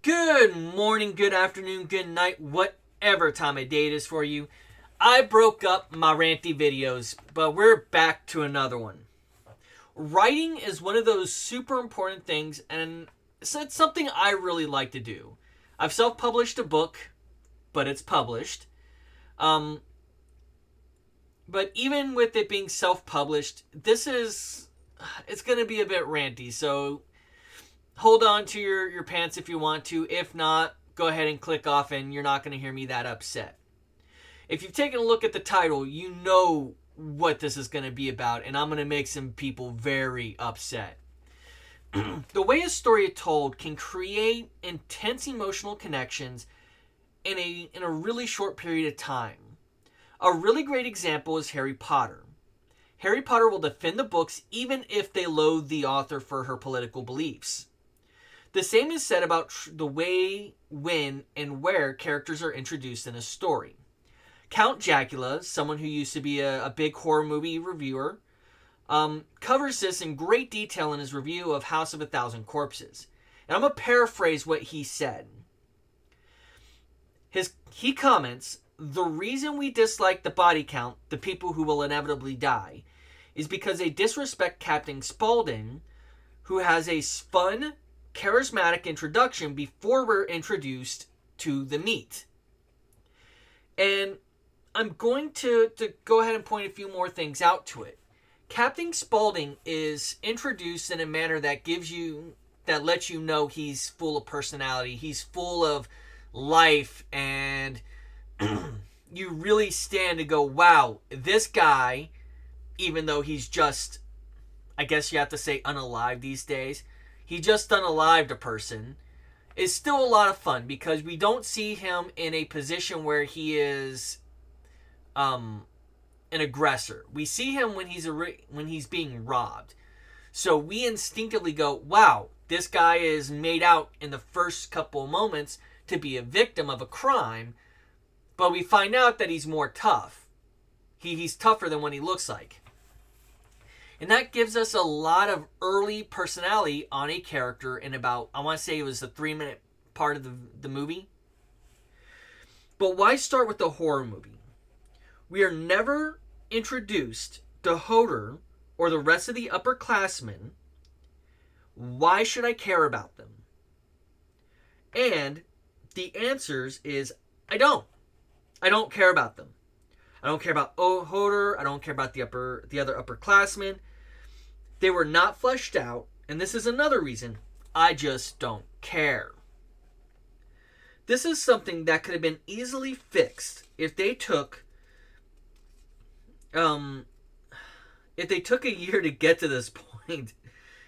Good morning, good afternoon, good night, whatever time of day it is for you. I broke up my ranty videos, but we're back to another one. Writing is one of those super important things, and it's something I really like to do. I've self published a book, but it's published. Um, but even with it being self published, it's going to be a bit ranty, so hold on to your pants if you want to. If not, go ahead and click off and you're not going to hear me that upset. If you've taken a look at the title, you know what this is going to be about, and I'm going to make some people very upset. The way a story is told can create intense emotional connections in a really short period of time. A really great example is Harry Potter. Harry Potter will defend the books even if they loathe the author for her political beliefs. The same is said about the way, when, and where characters are introduced in a story. Count Jacula, someone who used to be a big horror movie reviewer, covers this in great detail in his review of House of a Thousand Corpses. And I'm going to paraphrase what he said. He comments, "The reason we dislike the body count, the people who will inevitably die, is because they disrespect Captain Spaulding, who has a fun, charismatic introduction before we're introduced to the meat." And I'm going to go ahead and point a few more things out to it. Captain Spaulding is introduced in a manner that lets you know he's full of personality. He's full of life, and you really stand to go, wow, this guy, even though he's just, I guess you have to say unalive these days, he just unalived a person, is still a lot of fun because we don't see him in a position where he is an aggressor. We see him when he's being robbed. So we instinctively go, wow, this guy is made out in the first couple of moments to be a victim of a crime, but we find out that he's more tough. He's tougher than what he looks like. And that gives us a lot of early personality on a character in about, I want to say it was the 3-minute part of the movie. But why start with the horror movie? We are never introduced to Hodor or the rest of the upperclassmen. Why should I care about them? And the answers is, I don't. I don't care about them. I don't care about Hodor. I don't care about the other upperclassmen. They were not fleshed out, and this is another reason I just don't care. This is something that could have been easily fixed if they took a year to get to this point.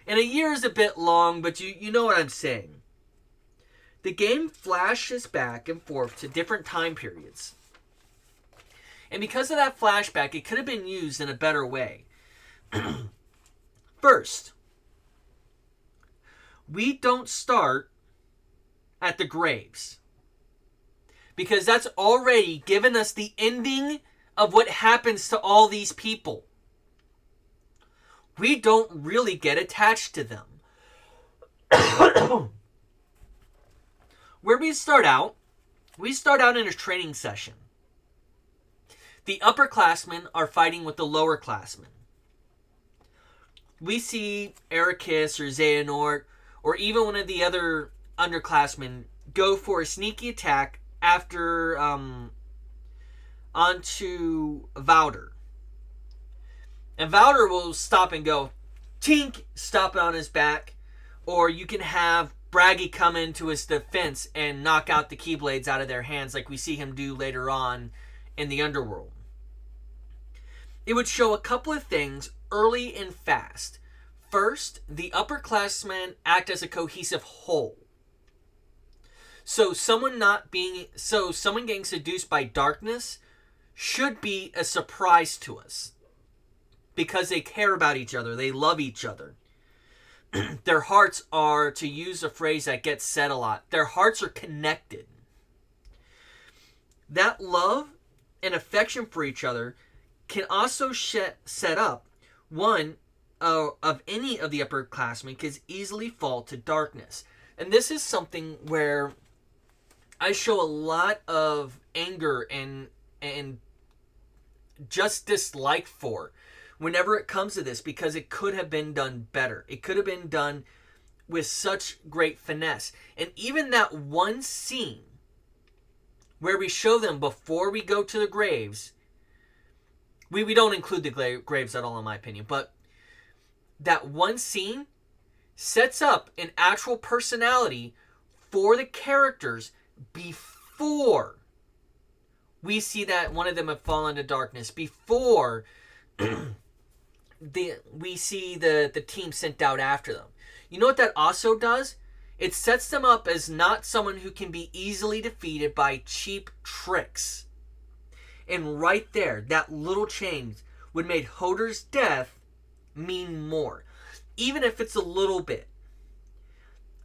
And a year is a bit long, but you know what I'm saying. The game flashes back and forth to different time periods. And because of that flashback, it could have been used in a better way. First, we don't start at the graves, because that's already given us the ending of what happens to all these people. We don't really get attached to them. Where we start out in a training session. The upperclassmen are fighting with the lowerclassmen. We see Ericus or Xehanort or even one of the other underclassmen go for a sneaky attack after onto Valder. And Valder will stop and go, tink, stop it on his back. Or you can have Braggy come into his defense and knock out the Keyblades out of their hands like we see him do later on in the Underworld. It would show a couple of things early and fast. First, the upperclassmen act as a cohesive whole. So someone getting seduced by darkness should be a surprise to us. Because they care about each other. They love each other. Their hearts are, to use a phrase that gets said a lot, their hearts are connected. That love and affection for each other can also set up one of any of the upperclassmen can easily fall to darkness. And this is something where I show a lot of anger and just dislike for whenever it comes to this, because it could have been done better. It could have been done with such great finesse. And even that one scene where we show them before we go to the graves, we don't include the graves at all in my opinion, but that one scene sets up an actual personality for the characters before we see that one of them have fallen to darkness, before we see the team sent out after them. You know what that also does? It sets them up as not someone who can be easily defeated by cheap tricks. And right there, that little change would make Hodor's death mean more. Even if it's a little bit.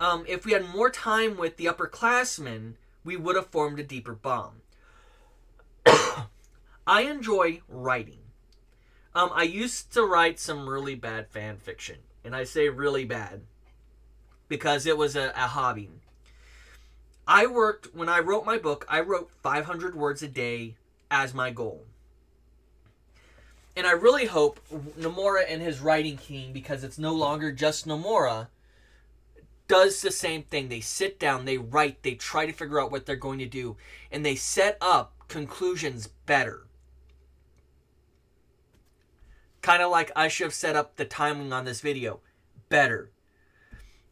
If we had more time with the upperclassmen, we would have formed a deeper bond. I enjoy writing. I used to write some really bad fan fiction. And I say really bad because it was a hobby. When I wrote my book, I wrote 500 words a day as my goal. And I really hope Nomura and his writing team, because it's no longer just Nomura, does the same thing. They sit down, they write, they try to figure out what they're going to do, and they set up conclusions better. Kind of like I should have set up the timing on this video better.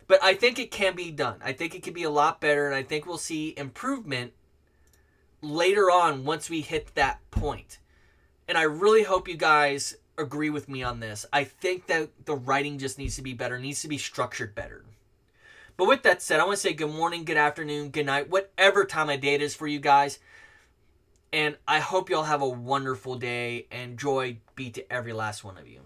But I think it can be done. I think it can be a lot better, and I think we'll see improvement later on once we hit that point. And I really hope you guys agree with me on this. I think that the writing just needs to be better, needs to be structured better. But with that said, I want to say good morning, good afternoon, good night, whatever time of day it is for you guys. And I hope you all have a wonderful day, and joy be to every last one of you.